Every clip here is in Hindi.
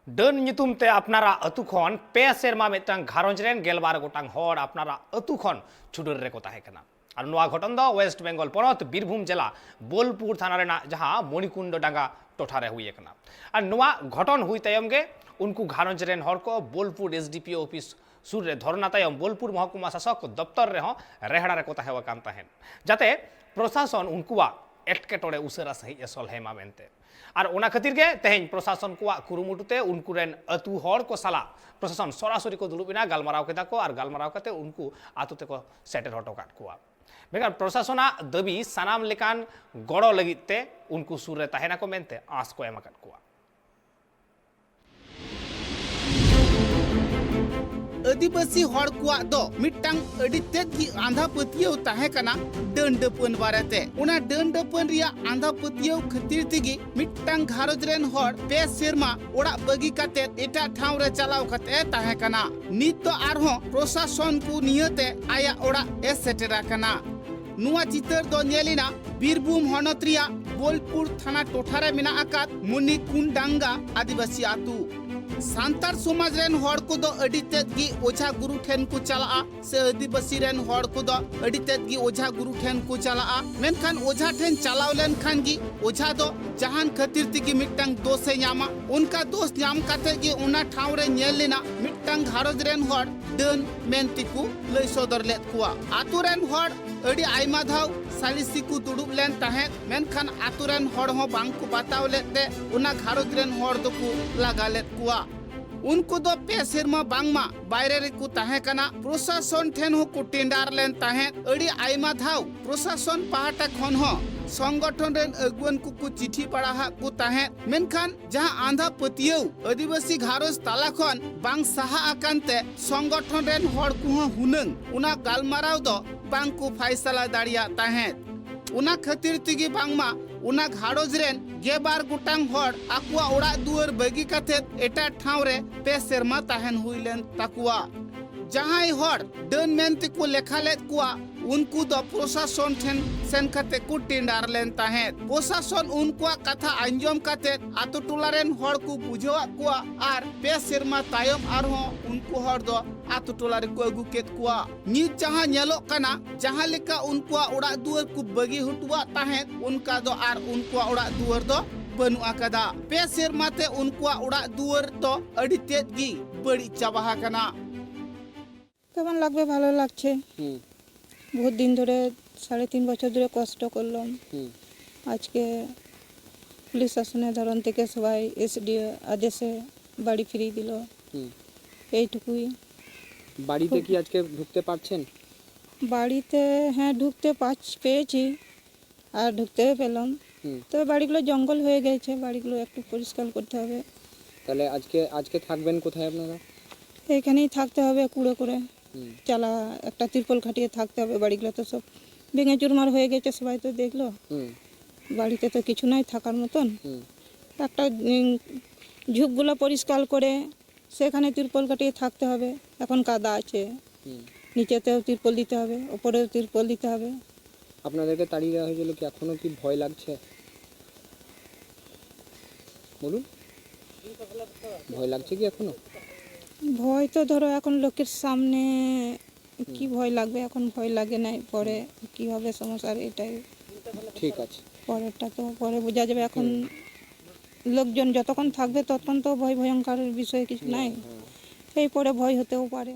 डन नितुमते अपनारा अतु खन पे सेरमा मिटांग घारंज रेन गेलबार गोटांग हर अपनारा अतु खन छुडुर रे को ताहे कना और नोआ घटन द वेस्ट बेंगल पनत बीरभूम जिला बोलपुर थाना रेना जहां मणिकुंड डांगा टोठा रे हुई कना और नोआ घटन हुई तयम गे उनको घारंज रेन हर को बोलपुर एसडीपीओ ऑफिस सुर रे धरना तयम बोलपुर महकुमा शासक दफ्तर रे रेहड़ा रे को ताहे कान ताहेन जाते प्रशासन उनकुआ एटकेटोड़े उसरा सही एसल हेमा मेनते और ओना खातिर के तेहें प्रशासन को कुरुमुटुते उनकुरेन अतु हर को साला प्रशासन सरासरी को दुलुबिना गालमाराव केदा को और गालमाराव कते उनको आतुते को सेटर हटो काट कुआ बेकार प्रशासना दबी सानाम लेकान गड़ो लगिते उनको सुर रे ताहेना को मेनते आस को एमा काट कुआ आदिवासी हर कुआ दो मिट्टांग अडी तेद की आंधा पतियो ताहे कना डंडपन बारेते उना डंडपन रिया आंधा पतियो खतिर तिगी मिट्टांग घारज रेन हर पे सेरमा ओड़ा बगी काते एटा ठाव रे चलाव कते ताहे कना नित तो आरहो प्रशासन को नियते आया ओड़ा ए सेटेरा कना नुआ चितर दो नेलिना बीरभूम हनत रिया बोलपुर थाना टोठारे मिना आकात मणिकुंडांगा आदिवासी आतु सांतार समाज रेन हर को दो अडी तेद गी ओझा गुरु ठेन को चला से आदिवासी रेन हर को दो अडी तेद गी ओझा गुरु ठेन को चला मेनखान ओझा ठेन चलाव लेन खान गी ओझा दो जहान खातिर तिगी मिट्टांग दोष न्यामा उनका दोष न्याम काते गी उना ठाव रे नेल लेना मिट्टांग घारज रेन हर डन मेनतिकु लय सदर लेत कुआ आतु रेन हर अडी आइमा धाव सालिसी को दुडुब लेन ताहे मेनखान आतु रेन हर हो बांग को बताव लेते उना घारज रेन हर दो को लगा लेत कुआ उनको दो पे सेरमा बांगमा बायरे रे को ताहे कना प्रशासन ठेन हो को टेंडार लेन ताहे अडी आइमा धाव प्रशासन पहाटा खन हो संगठन रेन अगुवन को चिट्ठी पढ़ा को ताहे मेनखान जहां आंधा पतियो आदिवासी घारज ताला खन बांग सहा आकांते संगठन रेन हर को हुनंग उना गालमाराव दो बांग को फैसला दाड़िया ताहे उना खातिर तिगी बांगमा उना घारज रेन गेबार गुटांग हर आकुआ ओड़ा दुआर बगी काते एटा ठाव रे पे सेरमा ताहेन हुइलेन ताकुआ जहां हर डन मेनते को लेखा लेत कुआ उनको दो प्रशासन ठेन सेन खाते को टेंडार लेन ताहे प्रशासन उनको कथा अंजम काते आतो टोला रेन हर को बुझवा कुआ आर पे सेरमा तायम आर हो उनको हर दो आतो टोला रे को अगु केत कुआ नि जहां नेलो कना जहां लेका उनको ओड़ा दुआर को बगी हुटवा ताहे उनका दो आर उनको ओड़ा दुआर दो बनु आकादा पे सेरमाते उनको ओड़ा दुआर तो अडी तेज गी बड़ी चाबहा कना কেমন লাগবে ভালো লাগছে বহুত দিন ধরে 3.5 বছর ধরে কষ্ট করলাম আজকে পুলিশ শাসনের ধরন থেকে সবাই এসডিও আদেশে বাড়ি ফিরিয়ে দিল এইটুকুই বাড়িতে কি আজকে ঢুকতে পারছেন বাড়িতে হ্যাঁ ঢুকতে পেয়েছি আর ঢুকতেও পেলাম তবে বাড়িগুলো জঙ্গল হয়ে গেছে বাড়িগুলো একটু পরিষ্কার করতে হবে তাহলে আজকে থাকবেন কোথায় আপনারা এখানেই থাকতে হবে কুড়ে করে চালা একটা তিরপল খাটিয়ে থাকতে হবে বাড়িগুলো তো সব ভেঙে চুরমার হয়ে গেছে সবাই তো দেখলো বাড়িতে তো কিছু নাই থাকার মতন একটা ঝুপগুলো পরিষ্কার করে সেখানে তিরপল খাটিয়ে থাকতে হবে এখন কাদা আছে নিচেতেও তিরপল দিতে হবে উপরেও তিরপল দিতে হবে আপনাদেরকে তাড়িয়ে দেওয়া হয়েছিল কি এখনো কি ভয় লাগছে বলুন ভয় লাগছে কি এখনো ভয় তো ধরো এখন লোকের সামনে কি ভয় লাগবে এখন ভয় লাগে নাই পরে কি হবে সমস্যা এটাই ঠিক আছে পরেরটা তো পরে বোঝা যাবে এখন লোকজন যতক্ষণ থাকবে ততক্ষণ তো ভয় ভয়ঙ্কর বিষয় কিছু নাই এই পরে ভয় হতেও পারে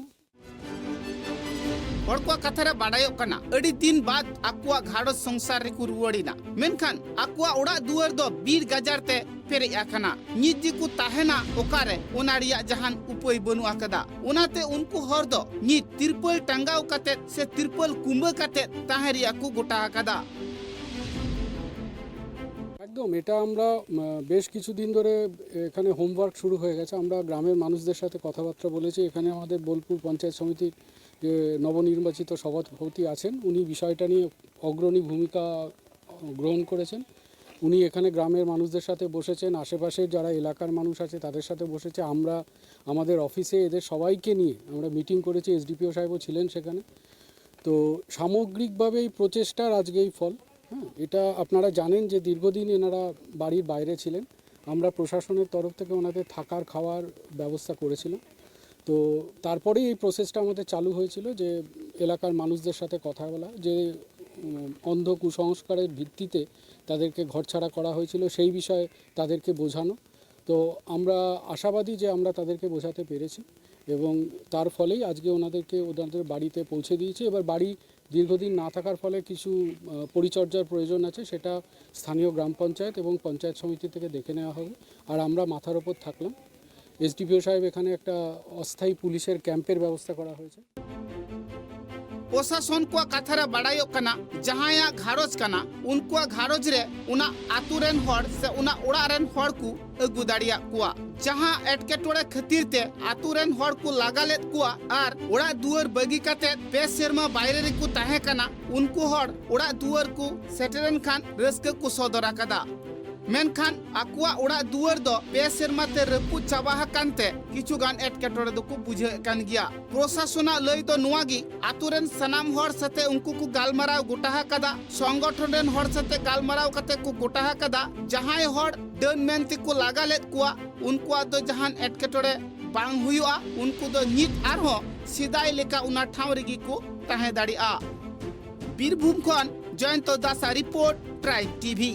हड़कुआ कथारे बाडायो कना अड़ी दिन बाद आकुआ घाड़ो संसार रे को रुवड़ीना मेनखान आकुआ ओड़ा दुआर दो बीर गजारते पेरे आखना निजी को ताहेना ओकारे ओनारिया जहान उपाय बनु आकदा ओनाते उनको हर दो नि तिरपल टांगाव काते से तिरपल कुंभ काते ताहेरिया को गोटा आकदा একদম এটা আমরা বেশ কিছুদিন ধরে এখানে হোমওয়ার্ক শুরু হয়ে গেছে আমরা গ্রামের মানুষদের সাথে কথাবার্তা বলেছি এখানে আমাদের বোলপুর পঞ্চায়েত সমিতির যে নবনির্বাচিত সভাপতি আছেন উনি বিষয়টা নিয়ে অগ্রণী ভূমিকা গ্রহণ করেছেন উনি এখানে গ্রামের মানুষদের সাথে বসেছেন আশেপাশের যারা এলাকার মানুষ আছে তাদের সাথে বসেছে আমরা আমাদের অফিসে এদের সবাইকে নিয়ে আমরা মিটিং করেছি এসডিপিও সাহেবও ছিলেন সেখানে তো সামগ্রিকভাবে এই প্রচেষ্টার আজকে এই ফল হ্যাঁ এটা আপনারা জানেন যে দীর্ঘদিন এনারা বাড়ির বাইরে ছিলেন আমরা প্রশাসনের তরফ থেকে ওনাদের থাকার খাওয়ার ব্যবস্থা করেছিলাম। তো তারপরেই এই প্রসেসটা আমাদের চালু হয়েছিল যে এলাকার মানুষদের সাথে কথা বলা, যে অন্ধ কুসংস্কারের ভিত্তিতে তাদেরকে ঘরছাড়া করা হয়েছিল সেই বিষয়ে তাদেরকে বোঝানো। তো আমরা আশাবাদী যে আমরা তাদেরকে বোঝাতে পেরেছি এবং তার ফলেই আজকে ওনাদের বাড়িতে পৌঁছে দিয়েছি। এবার বাড়ি দীর্ঘদিন না থাকার ফলে কিছু পরিচর্যার প্রয়োজন আছে, সেটা স্থানীয় গ্রাম পঞ্চায়েত এবং পঞ্চায়েত সমিতি থেকে দেখে নেওয়া হবে। আর আমরা মাথার ওপর থাকলাম। এসডিপিও সাহেব এখানে একটা অস্থায়ী পুলিশের ক্যাম্পের ব্যবস্থা করা হয়েছে। प्रशासन को कथारे बड़ायो कना जहाया घारोज कना उनको घारोज रे उना आतुरेन हर से उना उड़ारेन हर को अगु दाड़िया कुआ जहां एटकेटोड़े खातिर ते आतुरेन हर को लगालेत कुआ आर उड़ा दुआर बगी काते पे सेरमा बाहरे रे को ताहे कना उनको हर उड़ा दुआर को सेटरेन खान रस्के को सदरा कदा मेनखान आकुआ उड़ा दुआर दो पे सेरमाते रपु चाबा कानते किछु गान एटकेटोड़े दो को बुझे कान गिया प्रशासना लई दो नुआगी आतुरेन सनाम हर सते उनको को गालमाराव गोटाहा कदा संगठन हर सते गालमाराव कते को गोटाहा कदा जहाय हर डन मेनती को लागालेत कुआ उनको दो जहान एटकेटोड़े बांग हुआ उनको दो नित आरहो सिदाय लेका उना ठाव रेगी को ताहे दाड़ी आ बीरभूम खन जयंत दासा रिपोर्ट ट्राइब टीवी।